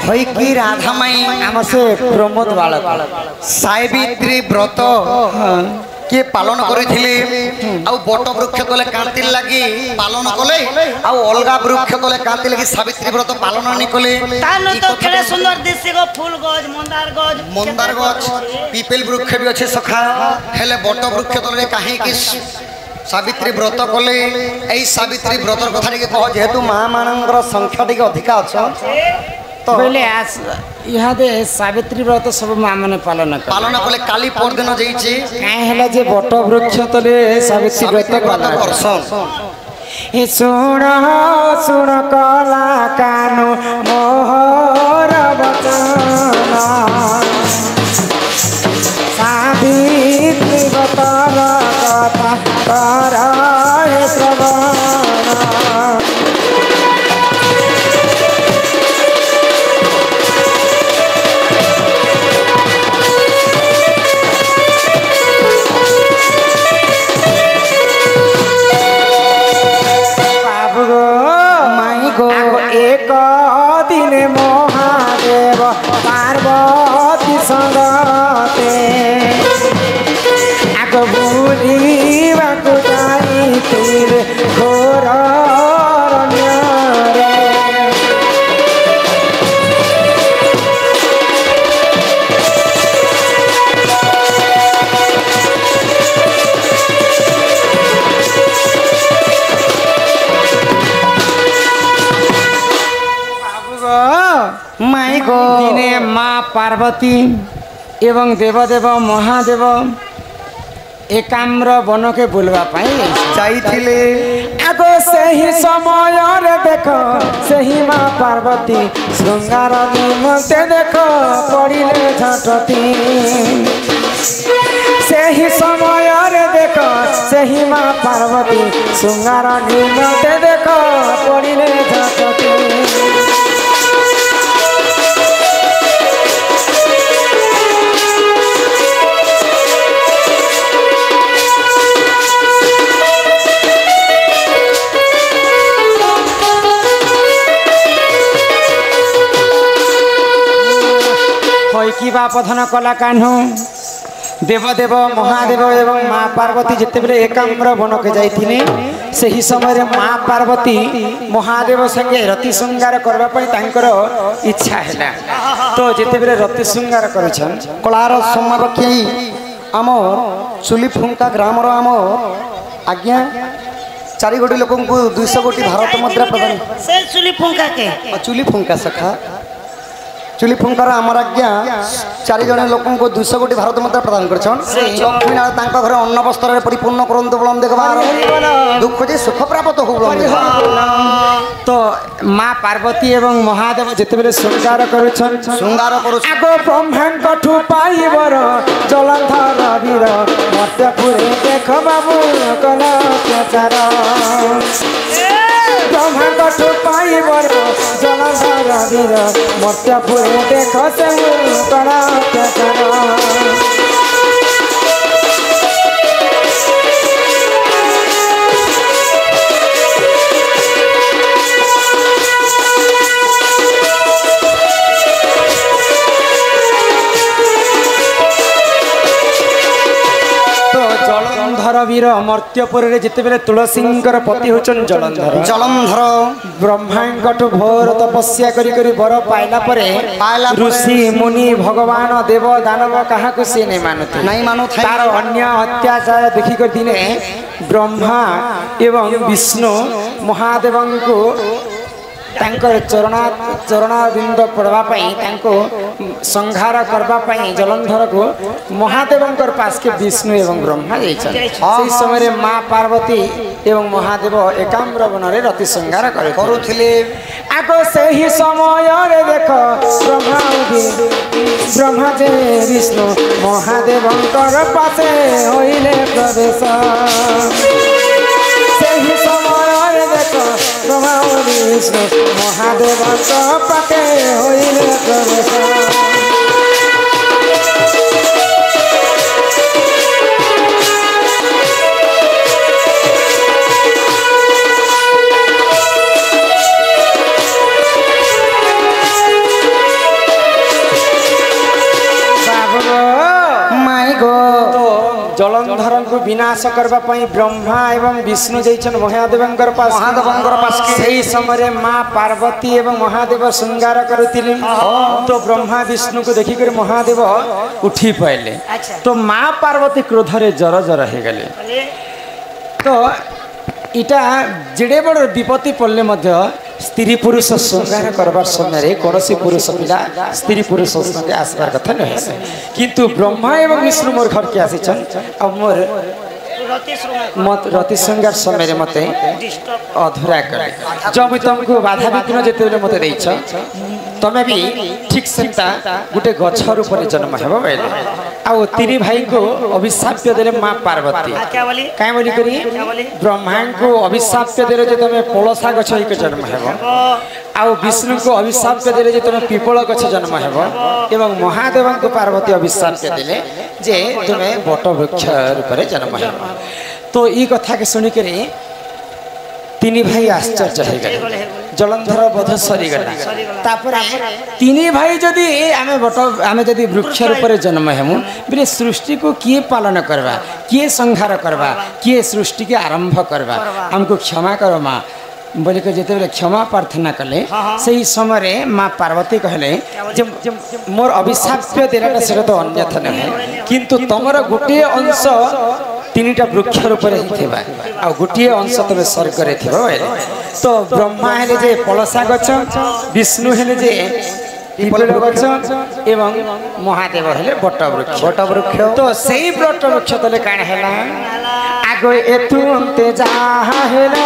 হইকি রাধা মাই আমার সে প্রমোদ বালক সাবিত্রী ব্রত কিଏ ପାଳନ କରିଥିଲେ ଆଉ ବଟ ବୃକ୍ଷ ତଳେ କାନ୍ତି ଲାଗି ପାଳନ କଲେ ଆଉ ଅଲଗା ବୃକ୍ଷ ତଳେ କାନ୍ତି ଲାଗି ସାବିତ୍ରୀ ବ୍ରତ ପାଳନ ନି କଲେ ତାନୁ ତ କେଡେ ସୁନ୍ଦର ଦିଶେ ଗো ଫୁଲ ଗଜ ମନ୍ଦାର ଗଛ ପିପଲ ବୃକ୍ଷ ବି ଅଛି ସଖା ହେଲେ ବଟ ବୃକ୍ଷ ତଳେ କାହିଁକି ସାବିତ୍ରୀ ବ୍ରତ କଲେ ଏଇ ସାବିତ୍ରୀ ବ୍ରତର କଥା ଟିକେ କହ ଯେହେତୁ ମା ମାନଙ୍କର ସଂଖ୍ୟା ଟିକେ ଅଧିକା ଅଛି बोले इहादे सावित्री व्रत सब माँ मैंने पालन कले काली परदिन जाइए कहीं जे बट वृक्ष तले सावित्री व्रत करसन सुण सुण कला कानु मोहर वचन सावित्री व्रतर कथा कर श्रवण एक दिन महादेव पार्वती संगते आग बुलिवा जाइथिले घोर अरण्यरे माई गो दिने माँ पार्वती एवं देवदेव महादेव एकाम्र वन के बुलवा जाइथिले आगो से ही समय देख से ही माँ पार्वती श्रृंगार निमंते देख पड़िले झटती से ही समय देख से ही माँ पार्वती श्रृंगार निमंते देख पड़िले झटती की बापधन कला कान्हू देवदेव महादेव एवं माँ पार्वती जिते बेले एकाम्र वन के जाइथिले सही समय माँ पार्वती महादेव संगे रति श्रृंगार करने इच्छा है तो जिते बेले रति श्रृंगार करुछन कलार समारक्षी आम चुली फुंका ग्राम आम आज्ञा 4 कोटी लोक 200 कोटी भारत मुद्रा प्रदान से चुली फुंका के चुली फुंका सखा चुली फुंकार आमर आज्ञा 4 जन लोक 200 कोटी भारत मुद्रा प्रदान कर लक्ष्मी नारायण घर अन्न वस्त्र परिपूर्ण करंतु बलम देखबार दुख जे सुख प्राप्त हो तो माँ पार्वती एवं महादेव जिते बेले श्रृंगार करुछन श्रृंगार करू आगो ब्रह्मांकठू पाइबर जलंधर वीर मत्यपुरे देख बाबू कला अत्याचार ब्रह्मांकठू पाइबर जलंधर वीर मत्यपुरे देख से कला अत्याचार जलंधर वीर मर्त्यपुर जिते बेले तुलसींकर पति होचन जलंधर जलंधर ब्रह्मांकठू घोर तपस्या करी करी वर पाइला परे ऋषि मुनि भगवान देव दानव कहा को सी नहीं मानुते नहीं मानु तार अन्य अत्याचार देखी कर दिने ब्रह्मा एवं विष्णु महादेव को चरणाबिंद पड़वा संहार करने जलंधर को महादेव पास के विष्णु एवं ब्रह्मा जाइए समय माँ पार्वती एवं महादेव एकाम्र वन में रति संहार करुले आगो से ही समय देख ब्रह्मा जे विष्णु महादेव पासे होइले प्रवेश से ही समय देख ब्रह्मा विष्णु महादेव पाके होइले प्रवेश जलंधर को विनाश करने ब्रह्मा एवं विष्णु जाइछन महादेवंकर पास सही समय माँ पार्वती एवं महादेव श्रृंगार करुथिले तो ब्रह्मा विष्णु को देखिक महादेव उठी पाइले तो माँ पार्वती क्रोधरे जर जर हो गले तो इटा जेड़े बड़ विपत्ति पड़े स्त्री पुरुष श्रृंगार करवार समय कौन पुरुष पिला स्त्री पुरुष संगे आसबार कथा नहीं किंतु ब्रह्मा एवं विष्णु मोर घर के आसी मोर मत रति श्रृंगार समय मत अधूरा कले जब तुमको बाधा विघ्न जिते मत तमें भी ठीक से गोटे गछर ऊपर जन्म हेब बोले आउ तीन भाई को अभिशाप्य देले माँ पार्वती कहीं बोली करी ब्रह्मा को अभिशाप्य देले जे तुम पलसा गछ जन्म हेब आउ विष्णु को अभिशाप्य देले जे तुम पिपल गछ जन्म हेब एवं महादेव को पार्वती अभिशाप्य देले जे तुम्हें बट वृक्ष रूप जन्म हेब तो ये कथा के शुणिक तीन भाई आश्चर्य हो गए जलंधर बोध सरीगला तीन भाई जदि आम जदि वृक्ष रूप जन्म हेमु बोले सृष्टि को किए पालन करवा किए संहार करवा किए सृष्टि के आरंभ करवा हमको क्षमा करो माँ बोले जिते क्षमा प्रार्थना कले से समय माँ पार्वती कहले मोर अभिशाप्य देना से तो अन्यथा नहीं किंतु तुमर गोटे अंश तीन वृक्ष रूप आ गोटे अंश तुम स्वर्ग तो ब्रह्मा हेले जे पलसा गछ विष्णु हेले जे पिपल गछ एवं महादेव हेले बट वृक्ष तो सेई बट वृक्ष तले काण हैला आगो एतु अंते जाहा हैला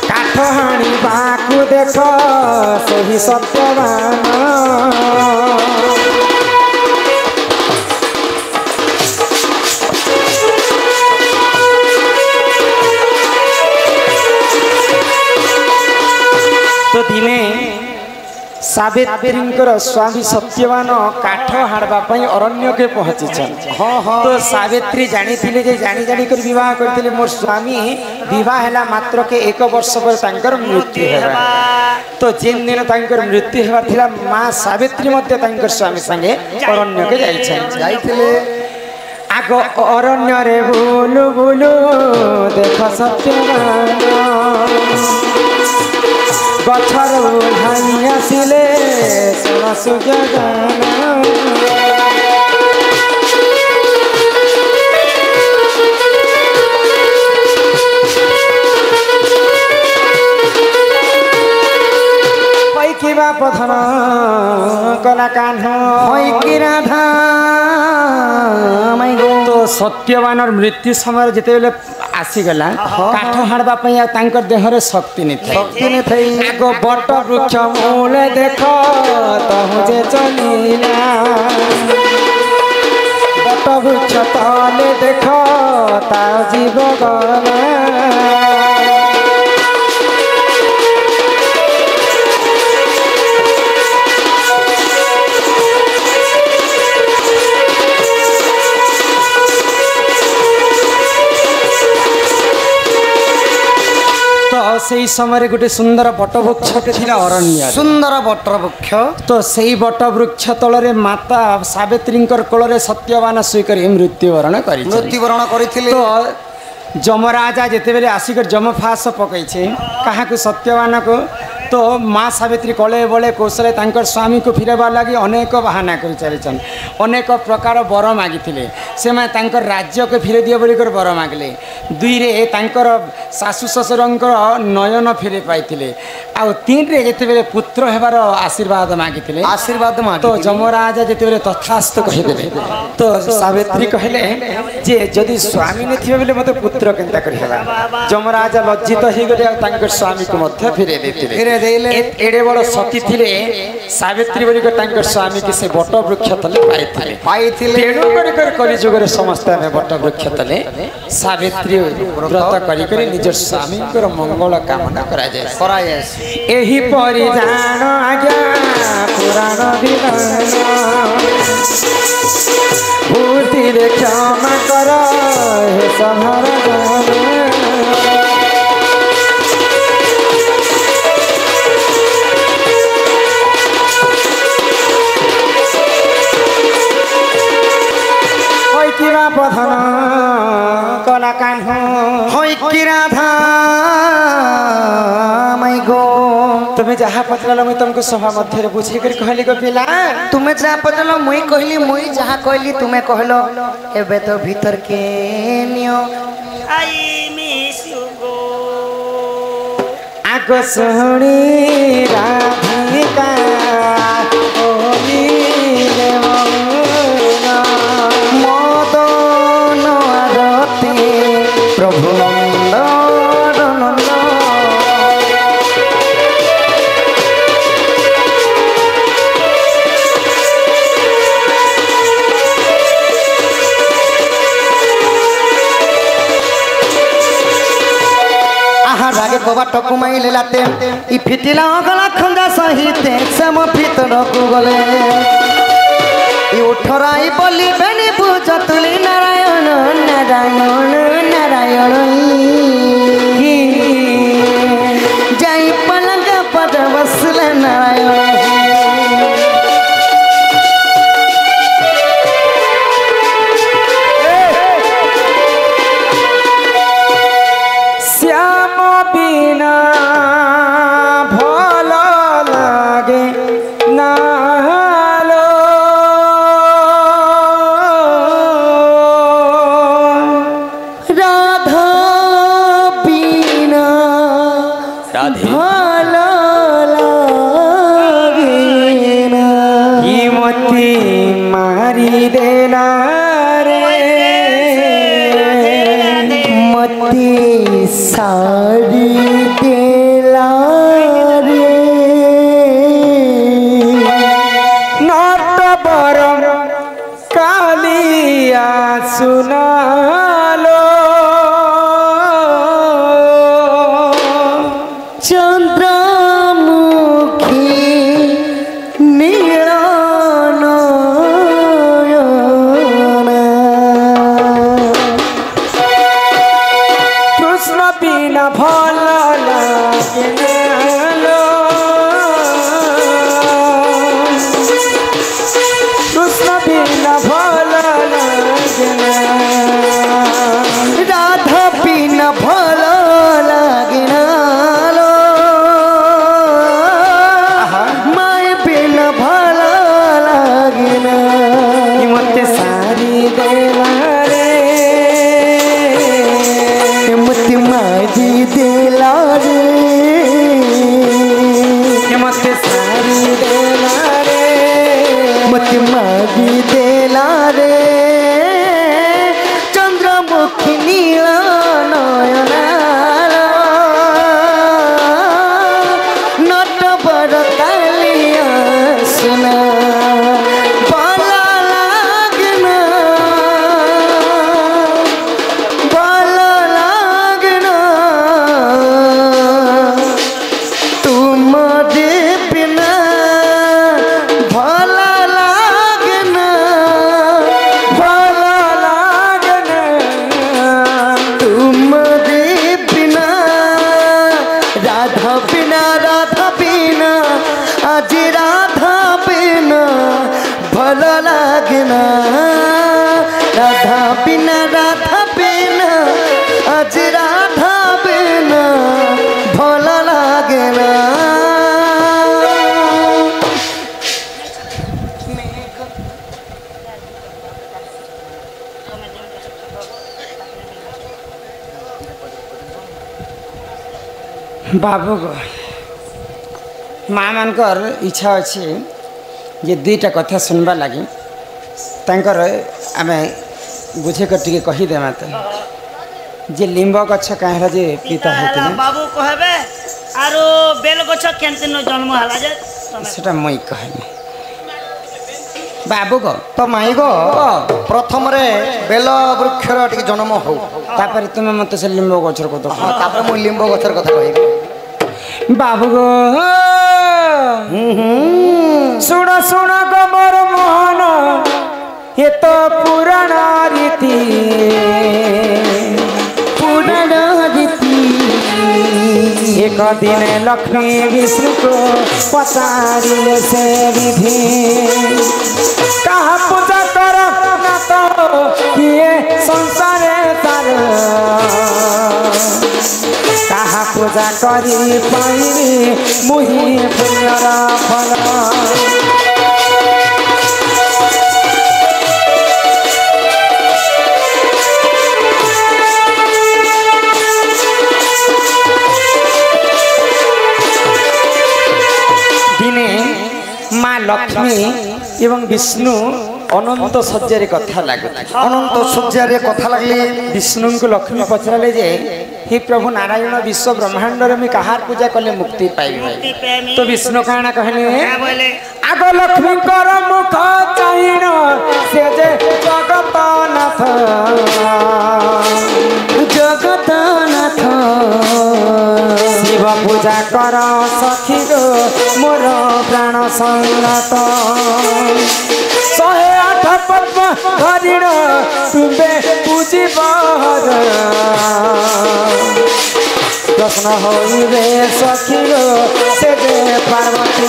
काठ हाणी बाकु देख सही सत्यवान तो दिने सावित्रींकर स्वामी सत्यवान काठ हाड़वा अरण्य के पहुँची तो सावित्री जानी जानी जानी कर विवाह करते मोर स्वामी विवाह है मात्र के एक वर्ष पर मृत्यु है तो जिन दिन मृत्यु होगा माँ सावित्री स्वामी संगे अरण्य के जाइए आग अरण्य रे बुलु बुलु देख सत्यवान गछर ओढ़ाई आसिले सुन सुजगान पैकिबा पधन कला कान्ह पैकी राधा तो सत्यवान मृत्यु समय जिते आसीगला काठ हाड़वा देहरे शक्ति नहीं थी आगो बट वृक्ष मूल देख तहुजे चलीला बट वृक्ष तले देख ता जीव गला से समय गोटे सुंदर बट वृक्ष अरण्य सुंदर बट वृक्ष तो से बट वृक्ष तल माता सावित्री कोल सत्यवान स्वीकार मृत्युवरण करते तो जमराजा जिते बेले आसिक जमफास पकई क्या सत्यवान को तो माँ सावित्री कले बड़े कौशल स्वामी को फिरबार लगी अनेक बाहाना कर चलचन अनेक प्रकार बर मागी से राज्य के फिरे दिए बोलिक बर मागिले दुई रे सासु ससुर नयन फिरे पाई आउ तीन रे जिते पुत्र हेबार आशीर्वाद मागी तो जमराजा जिते तथास्तु कहीदे तो सावित्री कहले जे जदि स्वामी ने थे बोले मत पुत्र केनता कर जमराजा लज्जित हो गले स्वामी को फिरे देते एडे बड़ सती थिले सावित्री बोली स्वामी के से बट वृक्ष तले पाई कलिजुग समस्त बट वृक्ष तले सावित्री व्रत करी निज स्वामी मंगल कामना करा एही परि जान आज्ञा पुराण विधान भूति क्षमा कर हे संहार राधा माई गो तुम्हें जहाँ पचल मुझे तुमको सभा मध्य बुझे कर कहली गो पिला तुम्हें जहाँ पचल मुई कहली मुई जहाँ कहली तुम्हें कहलो एबे तो भीतर के neo I miss you go आगो सुनी राधिका ओली रे मौना मदन आरती प्रभु नंद नंद आहा रागे गोबा टकु माइले लाते इ फिटिला गला खंजा सहिते सम भीतर को गले इ उठराई बोली बेनी बुझतुली नारायण नारायण नारायण जाई पलंग पद बसले नारायण श्याम बिना भल लागे नालो राधा बिना भल लागेना हिमती मारी देला रे मती साड़ी देला रे नट बरम कालिया सुनालो चंद्रमुखी नील कृष्ण बिना भल लागे नालो कृष्ण बिना भल लागे ना राधा बिना भल लागिना लो माय बिना भल लागिना हिमते सारी देला रे मती माजी देला रे हिमते सारी देला रे मती माजी देला रे चंद्रमुखी नील नयन नट बड़ कालिया सुना बाला लागना बाला लागना तुम्हारे बिना भला लागना भल लागना तुम्हारे बिना राधा बिना आज राधा बिना भला लागना राधा बिना आज राधा बिना भला लागना बाबू को माँ मानकर इच्छा अच्छी जे दुईटा कथा सुनवा लगी तांकर आमे बुझे कर टिके कहीदेमा तो जे लिंब गछ कहाँ जे पिता ହେଲା होते ବାବୁ କହିବେ ଆରୁ ବେଲ ଗଛ କେମିତି ନ ଜନ୍ମ ହେଲା ଯେ ତମେ सेटा मुई कहनी बाबू को तो माई गो प्रथम रे बेल वृक्षर टिके जन्म हो तापर तुम मत से लिंब गछर को तो तापर मु लिंब गछर कथा कहि बाबू गो सुन सुन गो मोर मोहन ये तो पुराना रीति पुराना रीति एक दिन लक्ष्मी विष्णु को पचारिले से विधि कहा पूजा कर ना तो ये संसार तार ताहा पूजा करी पाइबी मुहि पुण्यर फल दिने माँ लक्ष्मी एवं विष्णु अनंत सज्जार कथा लगे अनंत सज्जार कथा लगले विष्णु को लक्ष्मी पचराले जे हे प्रभु नारायण विश्व ब्रह्मांड में कहार पूजा कले मुक्ति पाइबे तो विष्णु काना कहले आग लक्ष्मी कर मुख चाहिन से जे जगतनाथ जगतनाथ शिव पूजा कर सखी गो मोर प्राण संगत 108 पद्म हरिण तुम्बे पूजी बहर प्रश्न होइबे सखी गो से जे पार्वती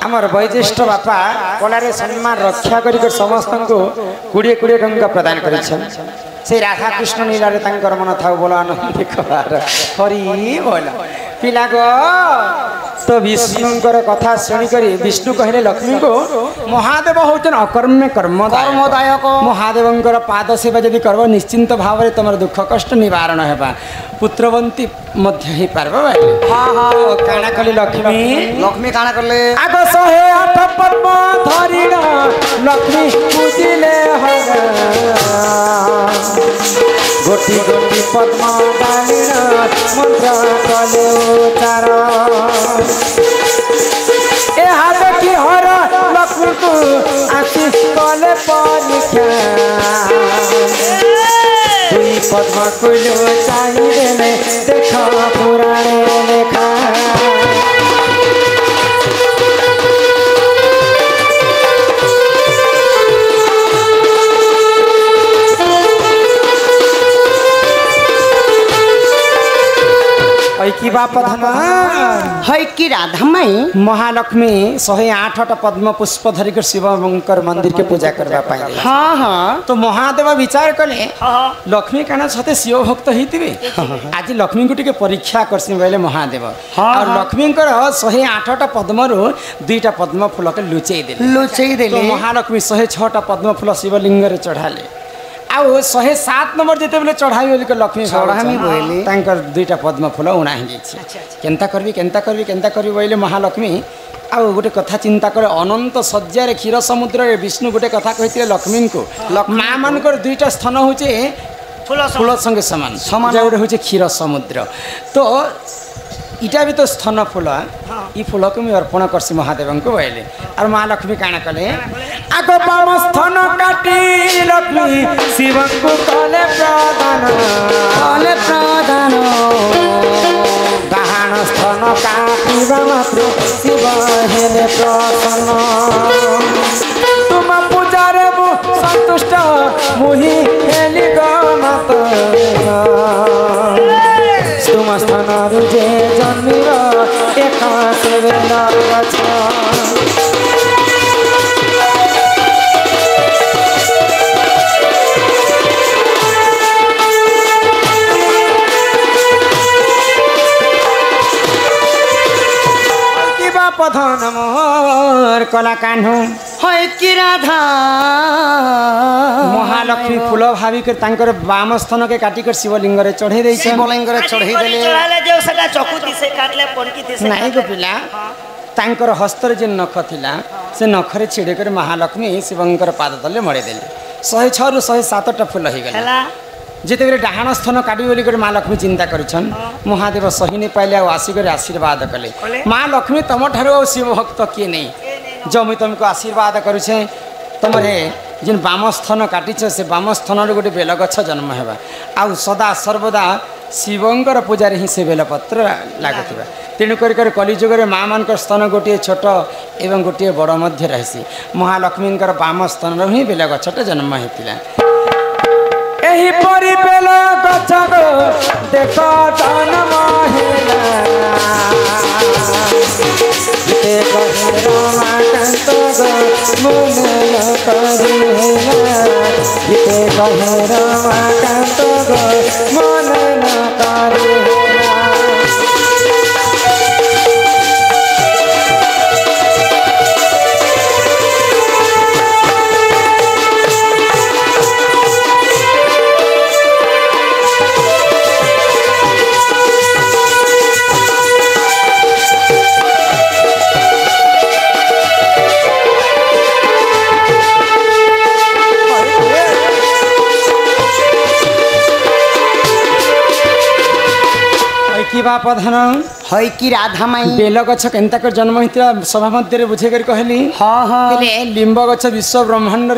आमर वैज्येष्ठ बापा कलारे सम्मान रक्षा कर समस्त को 20 टंका प्रदान कर से राधा कृष्ण नीलारे तांकर मन था बोला आनंद कबार हरि बोला पिला गो तो विष्णुकर कथा शुणी कर विष्णु कहले लक्ष्मी को महादेव होचन अकर्म्य कर्मदायक महादेवंकर पाद सेवा जदि करब निश्चिंत भाव में तुम दुख कष्ट निवारण हेबा पुत्रवंती मध्य ही पारब हाँ हाँ काना कली लक्ष्मी काना करले आग 108 पद्म धरिण लक्ष्मी पूजिले गोटी गोटी पद्म डालिण मंत्र कले उच्चार ए हाथ की हर लक्ष्मी को आशीष कले परीक्षा दुई पद्म कुलो चाहिए देख पुराणे लेखा की बाप है कि राधा माई महालक्ष्मी 108 पद्म पुष्प धरिक शिवकर मंदिर के पूजा करबा पाए हाँ हाँ तो महादेव विचार कले लक्ष्मी काना सते शिव भक्त हितिबे आज लक्ष्मी को टिके परीक्षा करसी बोले महादेव और लक्ष्मी 108 पद्म रु 2टा पद्म फूल के लुचेई देले तो महालक्ष्मी 106 पद्म फूल शिवलिंग रे चढ़ाले आउ 107 नंबर जेते बेले चढ़ाई बोली के लक्ष्मी चढ़ामी बोली तांकर 2टा पद्म फूल उणा ही जाइछि केनता करबी बोले महालक्ष्मी आउ गोटे कथा चिंता करे अनंत सज्जार क्षीर समुद्र विष्णु गोटे कथा कहिथिले लक्ष्मी को माँ मानकर 2टा स्थान होचे फूल संगे समान गोटे होचे क्षीर समुद्र तो इटा भी तो स्तन फूल ई फूल को मुझे अर्पण करसी महादेव को बोले और महालक्ष्मी काना कले आग पाम स्तन काटी लक्ष्मी शिव को कले प्रदान गाहन स्तन काटिबा मात्र शिव हेले प्रसन्न तुम पूजारे मु संतुष्ट मुहि हेली गमत तुम स्थान रुजे जन्मिर एक बेला गछ पधन मोर कला कान्हू है कि राधा महालक्ष्मी फूल भावी कर तांकर वाम स्थान के काटी कर शिवलिंग रे चढ़े देई शिवलिंग रे चढ़े देले चढ़ाले जो सका चकुती से काटले पनकी से नाही गो पिला तांकर हस्त रे जे नख थिला से नख रे छिड़े कर महालक्ष्मी शिवंकर पाद तले मळे देले 106 रु 107 टा फूल ही गला जिते बेले डाहाण स्थान काटी बोली कर माँ लक्ष्मी चिंता करिछन महादेव सही नहीं पाइले आ आसिक आशीर्वाद कले माँ लक्ष्मी तुम ठार शिव भक्त किए नहीं जो मुझे तुमको आशीर्वाद करुछे तुमरे जिन बाम स्थान काटिछ से बाम स्थान गोटे बेल गछ जन्म हेबा आ सदा सर्वदा शिवंकर पूजा ही से बेलपत्र लगुवा तेणुक कलिजुग माँ मान स्थान गोटे छोट एवं गोटे बड़ मध्य रही महालक्ष्मी बाम स्थान ही बेल गछटा जन्म होता यही परी बेल गछ गो देख जन्म हेला गीते कहे रमाकांत गो मन न करी हेला गीते कहे रमाकांत गो मन न करी हेला प्रधान हई कि राधा माई बेल गछ केन्ता जन्म होता सभा मध्य बुझे कहली हाँ हाँ लिंब गछ विश्व ब्रह्मांड